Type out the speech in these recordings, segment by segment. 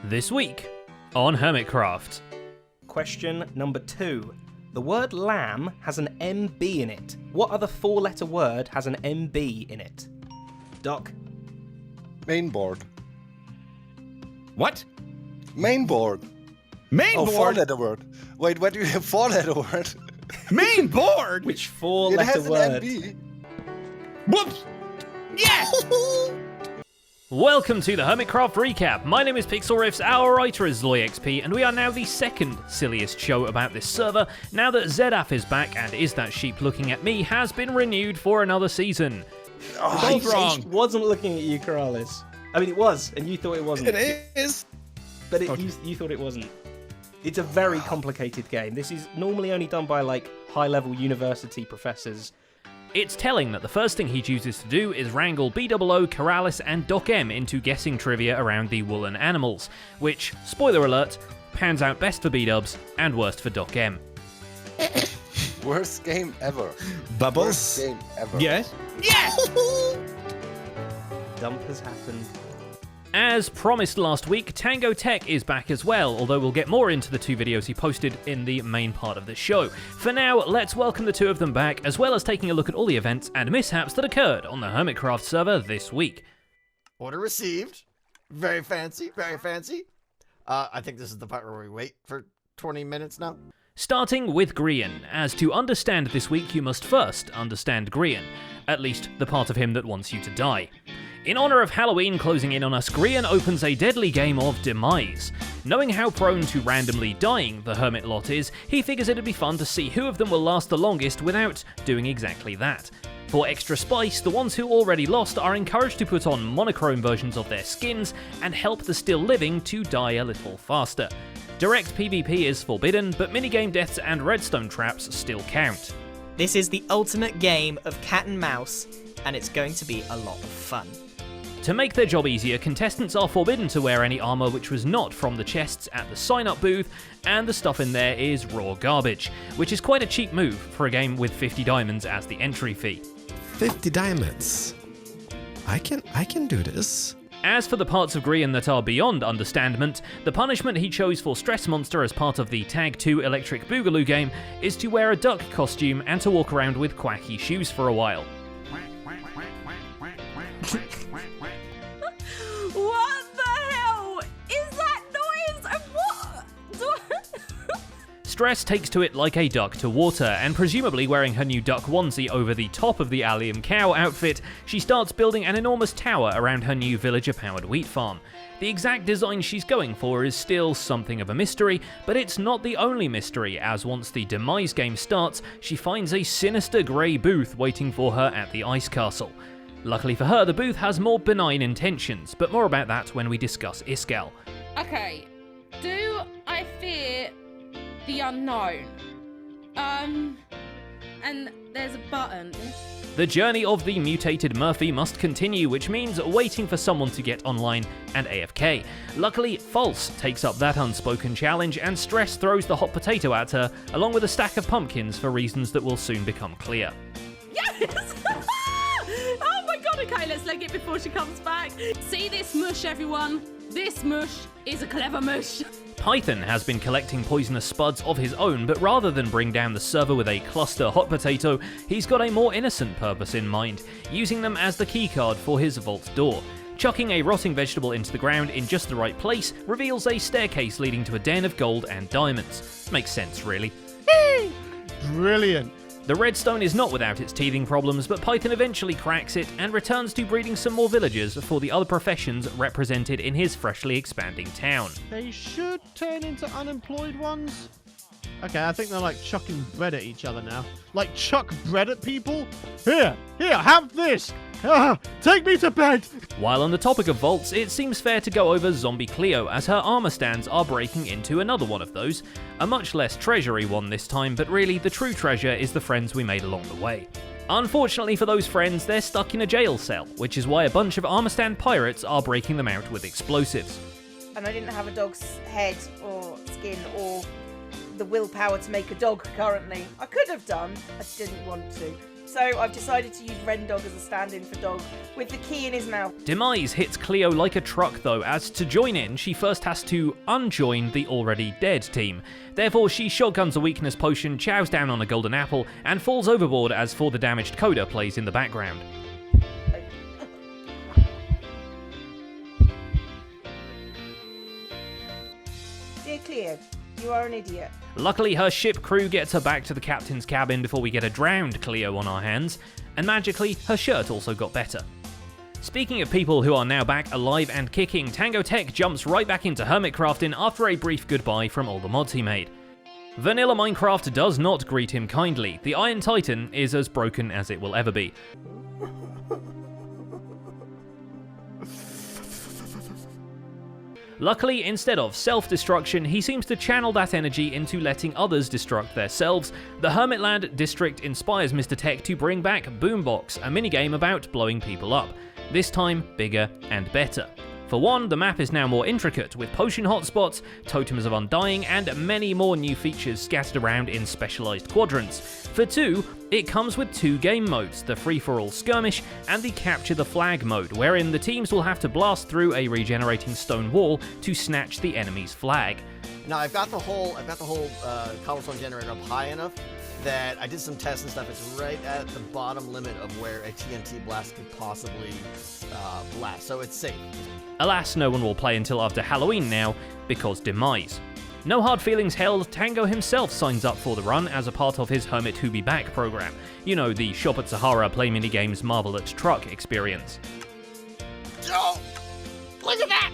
This week on Hermitcraft. Question number 2. The word lamb has an MB in it. What other four-letter word has an MB in it? Doc? Mainboard. What? Mainboard. Mainboard? Oh, four-letter word. Wait, what do you have? Four-letter word? Mainboard? Which It four-letter has an word? MB. Whoops! Yes! Welcome to the Hermitcraft Recap. My name is Pixel Riffs, our writer is ZloyXP, and we are now the second silliest show about this server, now that Zedaph is back and Is That Sheep Looking At Me has been renewed for another season. Both wrong. It wasn't looking at you, Keralis. I mean, it was, and you thought it wasn't. It is. But Okay. you thought it wasn't. It's a very complicated game. This is normally only done by, high-level university professors. It's telling that the first thing he chooses to do is wrangle Bdouble, Keralis, and Doc M into guessing trivia around the woolen animals, which, spoiler alert, pans out best for B-dubs and worst for Doc M. Worst game ever. Bubbles? Worst game ever. Yes? Yes! Dump has happened. As promised last week, TangoTek is back as well, although we'll get more into the two videos he posted in the main part of the show. For now, let's welcome the two of them back, as well as taking a look at all the events and mishaps that occurred on the Hermitcraft server this week. Order received. Very fancy, very fancy. I think this is the part where we wait for 20 minutes now. Starting with Grian, as to understand this week you must first understand Grian, at least the part of him that wants you to die. In honour of Halloween closing in on us, Grian opens a deadly game of Demise. Knowing how prone to randomly dying the hermit lot is, he figures it'd be fun to see who of them will last the longest without doing exactly that. For extra spice, the ones who already lost are encouraged to put on monochrome versions of their skins and help the still living to die a little faster. Direct PvP is forbidden, but minigame deaths and redstone traps still count. This is the ultimate game of cat and mouse, and it's going to be a lot of fun. To make their job easier, contestants are forbidden to wear any armour which was not from the chests at the sign-up booth, and the stuff in there is raw garbage, which is quite a cheap move for a game with 50 diamonds as the entry fee. 50 diamonds. I can do this. As for the parts of Grian that are beyond understandment, the punishment he chose for Stress Monster as part of the Tag 2 Electric Boogaloo game is to wear a duck costume and to walk around with quacky shoes for a while. What the hell is that noise? And what? Stress takes to it like a duck to water, and presumably wearing her new duck onesie over the top of the allium cow outfit, she starts building an enormous tower around her new villager-powered wheat farm. The exact design she's going for is still something of a mystery, but it's not the only mystery, as once the Demise game starts, she finds a sinister grey booth waiting for her at the ice castle. Luckily for her, the booth has more benign intentions, but more about that when we discuss Iskall. Okay, do I fear the unknown? And there's a button. The journey of the mutated Murphy must continue, which means waiting for someone to get online and AFK. Luckily, False takes up that unspoken challenge, and Stress throws the hot potato at her, along with a stack of pumpkins for reasons that will soon become clear. Yes! Oh my god, okay, let's leg it before she comes back. See this mush, everyone? This mush is a clever mush. Python has been collecting poisonous spuds of his own, but rather than bring down the server with a cluster hot potato, he's got a more innocent purpose in mind, using them as the keycard for his vault door. Chucking a rotting vegetable into the ground in just the right place reveals a staircase leading to a den of gold and diamonds. Makes sense, really. Brilliant. The redstone is not without its teething problems, but Python eventually cracks it and returns to breeding some more villagers for the other professions represented in his freshly expanding town. They should turn into unemployed ones. Okay, I think they're like chucking bread at each other now. Like chuck bread at people? Here, have this! Take me to bed! While on the topic of vaults, it seems fair to go over Zombie Cleo, as her armor stands are breaking into another one of those. A much less treasury one this time, but really the true treasure is the friends we made along the way. Unfortunately for those friends, they're stuck in a jail cell, which is why a bunch of armor stand pirates are breaking them out with explosives. And I didn't have a dog's head or skin or the willpower to make a dog currently. I could have done, I didn't want to. So I've decided to use Rendog as a stand-in for Dog, with the key in his mouth. Demise hits Cleo like a truck though, as to join in, she first has to unjoin the already dead team. Therefore, she shotguns a weakness potion, chows down on a golden apple, and falls overboard as For the Damaged Coda plays in the background. Dear Cleo, you are an idiot. Luckily, her ship crew gets her back to the captain's cabin before we get a drowned Cleo on our hands, and magically, her shirt also got better. Speaking of people who are now back alive and kicking, TangoTek jumps right back into Hermitcrafting after a brief goodbye from all the mods he made. Vanilla Minecraft does not greet him kindly. The Iron Titan is as broken as it will ever be. Luckily, instead of self-destruction, he seems to channel that energy into letting others destruct themselves. The Hermitland district inspires Mr. Tech to bring back Boombox, a minigame about blowing people up. This time, bigger and better. For one, the map is now more intricate, with potion hotspots, totems of undying, and many more new features scattered around in specialised quadrants. For two, it comes with 2 game modes, the free-for-all skirmish and the capture the flag mode, wherein the teams will have to blast through a regenerating stone wall to snatch the enemy's flag. Now I've got the whole cobblestone generator up high enough that I did some tests and stuff. It's right at the bottom limit of where a TNT blast could possibly blast, so it's safe. Alas, no one will play until after Halloween now, because Demise. No hard feelings held, Tango himself signs up for the run as a part of his Hermit Who Be Back program. You know, the Shop at Sahara play minigames marvel at truck experience. Oh, look at that!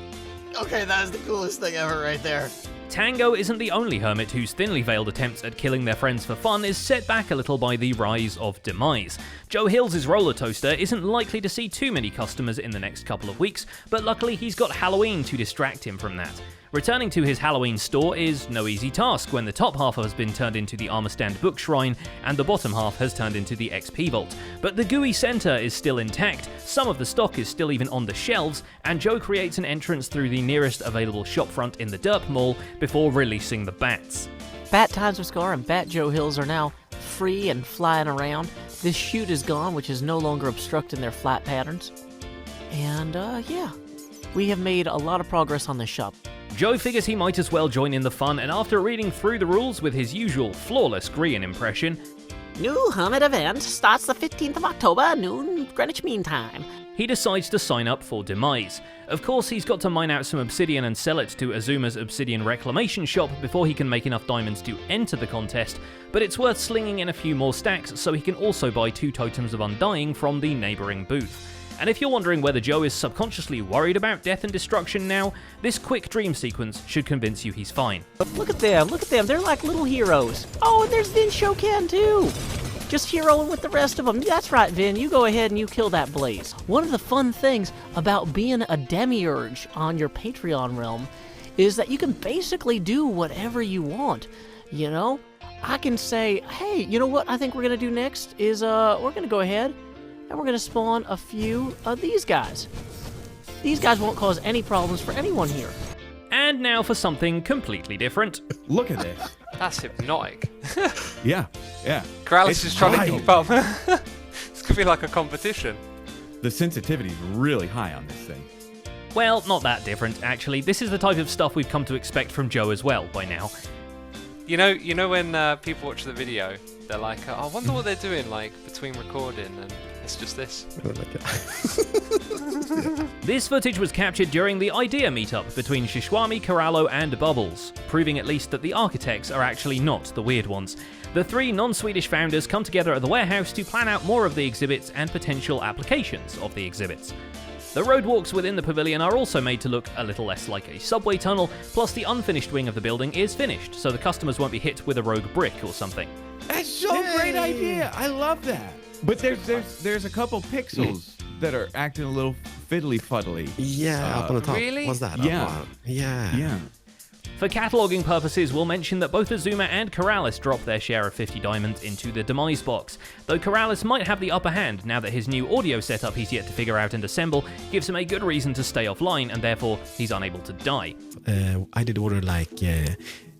Okay, that is the coolest thing ever right there. Tango isn't the only hermit whose thinly veiled attempts at killing their friends for fun is set back a little by the rise of Demise. Joe Hills' roller toaster isn't likely to see too many customers in the next couple of weeks, but luckily he's got Halloween to distract him from that. Returning to his Halloween store is no easy task when the top half has been turned into the Armor Stand Book Shrine and the bottom half has turned into the XP Vault. But the gooey center is still intact, some of the stock is still even on the shelves, and Joe creates an entrance through the nearest available shopfront in the Derp Mall before releasing the bats. Bat Times of Scar and Bat Joe Hills are now free and flying around. This chute is gone, which is no longer obstructing their flat patterns. And yeah, we have made a lot of progress on this shop. Joe figures he might as well join in the fun, and after reading through the rules with his usual flawless Grian impression, New Hermit event starts the 15th of October, noon Greenwich Mean Time. He decides to sign up for Demise. Of course, he's got to mine out some obsidian and sell it to Azuma's obsidian reclamation shop before he can make enough diamonds to enter the contest, but it's worth slinging in a few more stacks so he can also buy 2 totems of undying from the neighbouring booth. And if you're wondering whether Joe is subconsciously worried about death and destruction now, this quick dream sequence should convince you he's fine. Look at them, they're like little heroes. Oh, and there's Vin Shokan too! Just heroing with the rest of them. That's right, Vin, you go ahead and you kill that blaze. One of the fun things about being a demiurge on your Patreon realm is that you can basically do whatever you want, you know? I can say, hey, you know what I think we're gonna do next is, we're gonna go ahead and we're going to spawn a few of these guys. These guys won't cause any problems for anyone here. And now for something completely different. Look at this. That's hypnotic. Yeah. Keralis is trying to keep up. This could be like a competition. The sensitivity is really high on this thing. Well, not that different, actually. This is the type of stuff we've come to expect from Joe as well by now. You know when people watch the video, they're like, I wonder what they're doing, like, between recording, and it's just this. This footage was captured during the idea meetup between Shishwami, Corallo, and Bubbles, proving at least that the architects are actually not the weird ones. The 3 non-Swedish founders come together at the warehouse to plan out more of the exhibits and potential applications of the exhibits. The roadwalks within the pavilion are also made to look a little less like a subway tunnel, plus the unfinished wing of the building is finished, so the customers won't be hit with a rogue brick or something. That's so great idea. I love that. But there's a couple pixels that are acting a little fiddly-fuddly. Yeah, up on the top. Really? What's that? Yeah. Yeah. For cataloguing purposes, we'll mention that both Azuma and Keralis drop their share of 50 diamonds into the Demise box, though Keralis might have the upper hand now that his new audio setup he's yet to figure out and assemble gives him a good reason to stay offline, and therefore he's unable to die. I did order like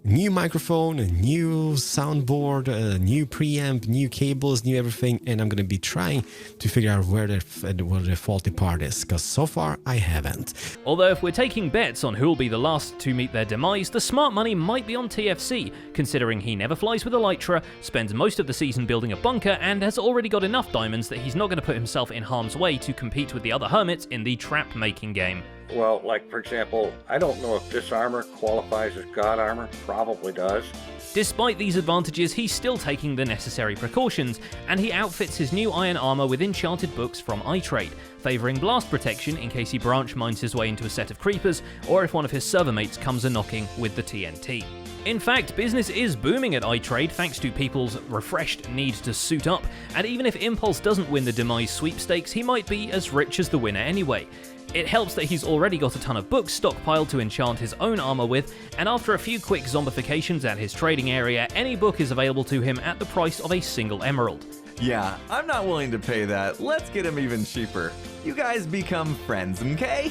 new microphone, a new soundboard, a new preamp, new cables, new everything, and I'm gonna be trying to figure out where the faulty part is, because so far I haven't. Although if we're taking bets on who'll be the last to meet their demise, the smart money might be on TFC, considering he never flies with Elytra, spends most of the season building a bunker, and has already got enough diamonds that he's not going to put himself in harm's way to compete with the other hermits in the trap-making game. Well, like, for example, I don't know if this armor qualifies as god armor. Probably does. Despite these advantages, he's still taking the necessary precautions, and he outfits his new iron armor with enchanted books from iTrade, favouring blast protection in case he branch mines his way into a set of creepers, or if one of his server mates comes a-knocking with the TNT. In fact, business is booming at iTrade thanks to people's refreshed need to suit up, and even if Impulse doesn't win the Demise sweepstakes, he might be as rich as the winner anyway. It helps that he's already got a ton of books stockpiled to enchant his own armor with, and after a few quick zombifications at his trading area, any book is available to him at the price of a single emerald. Yeah, I'm not willing to pay that. Let's get him even cheaper. You guys become friends, okay?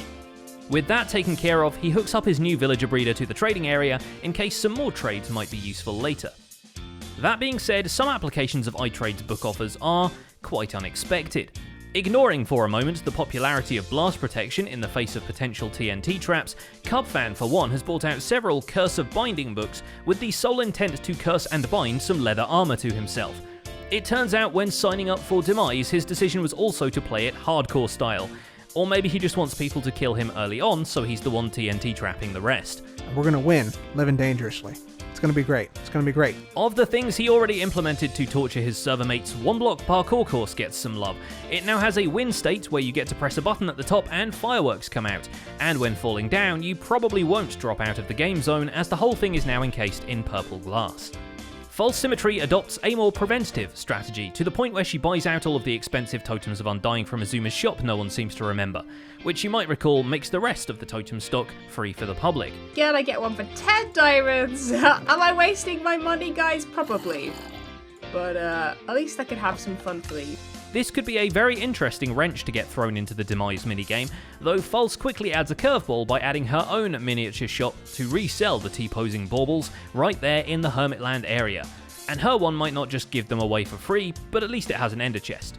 With that taken care of, he hooks up his new villager breeder to the trading area in case some more trades might be useful later. That being said, some applications of iTrade's book offers are quite unexpected. Ignoring for a moment the popularity of blast protection in the face of potential TNT traps, Cubfan for one has brought out several Curse of Binding books with the sole intent to curse and bind some leather armor to himself. It turns out when signing up for Demise, his decision was also to play it hardcore style. Or maybe he just wants people to kill him early on, so he's the one TNT trapping the rest. We're gonna win, living dangerously. It's gonna be great. It's gonna be great. Of the things he already implemented to torture his server mates, One Block Parkour Course gets some love. It now has a win state where you get to press a button at the top and fireworks come out. And when falling down, you probably won't drop out of the game zone as the whole thing is now encased in purple glass. False Symmetry adopts a more preventative strategy, to the point where she buys out all of the expensive totems of Undying from Azuma's shop no one seems to remember, which you might recall makes the rest of the totem stock free for the public. Can I get one for 10 diamonds? Am I wasting my money, guys? Probably. But at least I could have some fun for these. This could be a very interesting wrench to get thrown into the Demise minigame, though False quickly adds a curveball by adding her own miniature shop to resell the T-posing baubles right there in the Hermitland area. And her one might not just give them away for free, but at least it has an ender chest.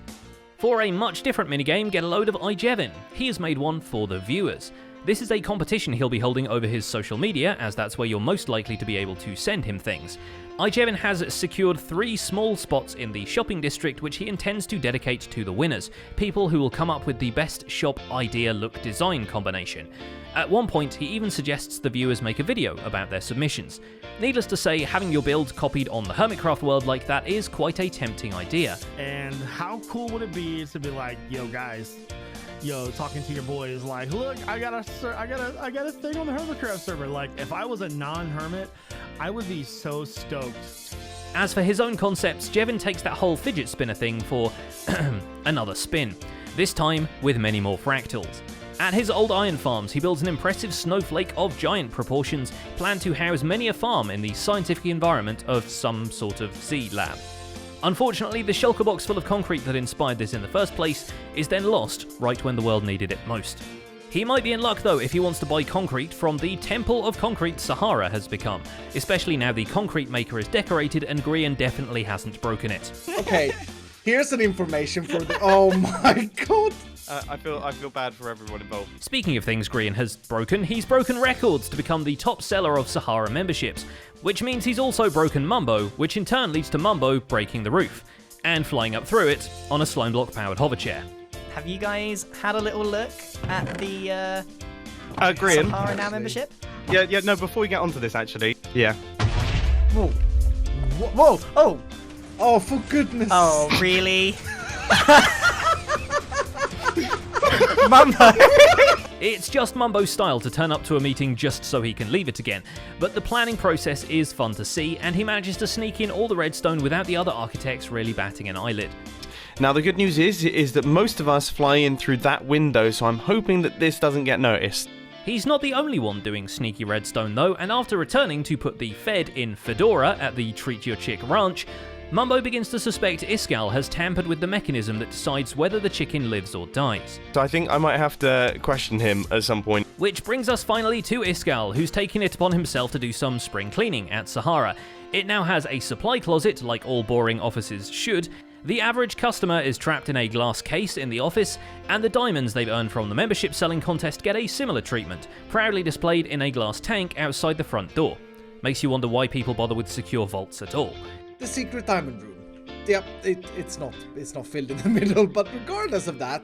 For a much different minigame, get a load of iJevin. He has made one for the viewers. This is a competition he'll be holding over his social media, as that's where you're most likely to be able to send him things. iJevin has secured 3 small spots in the shopping district which he intends to dedicate to the winners, people who will come up with the best shop idea look design combination. At one point, he even suggests the viewers make a video about their submissions. Needless to say, having your build copied on the Hermitcraft world like that is quite a tempting idea. And how cool would it be to be like, yo guys, talking to your boys like, look, I got a thing on the Hermitcraft server. Like, if I was a non-hermit, I would be so stoked. As for his own concepts, Jevin takes that whole fidget spinner thing for another spin, this time with many more fractals. At his old iron farms, he builds an impressive snowflake of giant proportions, planned to house many a farm in the scientific environment of some sort of sea lab. Unfortunately, the shulker box full of concrete that inspired this in the first place is then lost right when the world needed it most. He might be in luck though if he wants to buy concrete from the Temple of Concrete Sahara has become, especially now the concrete maker is decorated and Grian definitely hasn't broken it. Okay, here's some information for the... Oh my god! I feel bad for everyone involved. Speaking of things Grian has broken, he's broken records to become the top seller of Sahara memberships, which means he's also broken Mumbo, which in turn leads to Mumbo breaking the roof, and flying up through it on a slime block powered hover chair. Have you guys had a little look at the Grian? Sahara Now membership? Yeah, no, before we get onto this actually, yeah. Whoa. Whoa! Oh! Oh, for goodness! Oh, really? Mumbo! It's just Mumbo's style to turn up to a meeting just so he can leave it again, but the planning process is fun to see, and he manages to sneak in all the redstone without the other architects really batting an eyelid. Now the good news is that most of us fly in through that window, so I'm hoping that this doesn't get noticed. He's not the only one doing sneaky redstone though, and after returning to put the Fed in Fedora at the Treat Your Chick ranch, Mumbo begins to suspect Iskall has tampered with the mechanism that decides whether the chicken lives or dies. So I think I might have to question him at some point. Which brings us finally to Iskall, who's taken it upon himself to do some spring cleaning at Sahara. It now has a supply closet, like all boring offices should. The average customer is trapped in a glass case in the office, and the diamonds they've earned from the membership selling contest get a similar treatment, proudly displayed in a glass tank outside the front door. Makes you wonder why people bother with secure vaults at all. The secret diamond room. Yep, it's not filled in the middle, but regardless of that.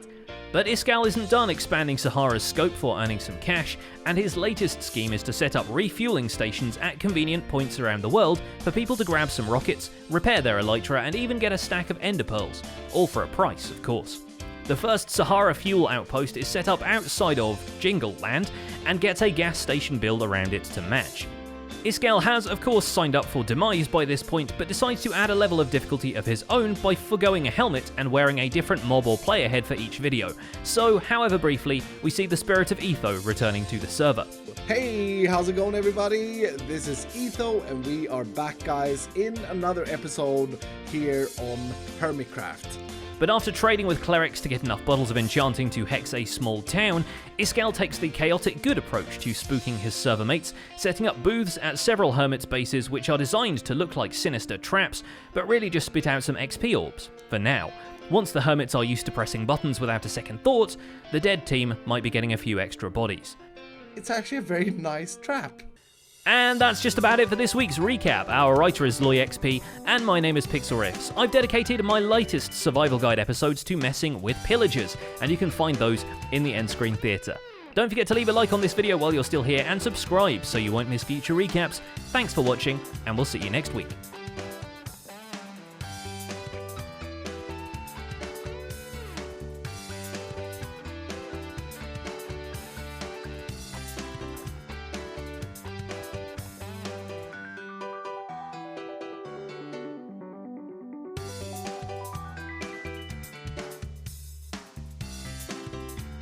But Iskall isn't done expanding Sahara's scope for earning some cash, and his latest scheme is to set up refueling stations at convenient points around the world for people to grab some rockets, repair their elytra, and even get a stack of ender pearls. All for a price, of course. The first Sahara fuel outpost is set up outside of Jingle Land and gets a gas station build around it to match. Iskall has, of course, signed up for Demise by this point, but decides to add a level of difficulty of his own by forgoing a helmet and wearing a different mob or player head for each video. So, however briefly, we see the spirit of Etho returning to the server. Hey, how's it going, everybody? This is Etho, and we are back, guys, in another episode here on Hermitcraft. But after trading with clerics to get enough bottles of enchanting to hex a small town, Iskall takes the chaotic good approach to spooking his server mates, setting up booths at several hermits' bases which are designed to look like sinister traps, but really just spit out some XP orbs, for now. Once the hermits are used to pressing buttons without a second thought, the dead team might be getting a few extra bodies. It's actually a very nice trap. And that's just about it for this week's recap. Our writer is LoyXP, and my name is PixelRiffs. I've dedicated my latest survival guide episodes to messing with pillagers, and you can find those in the end screen theatre. Don't forget to leave a like on this video while you're still here, and subscribe so you won't miss future recaps. Thanks for watching, and we'll see you next week.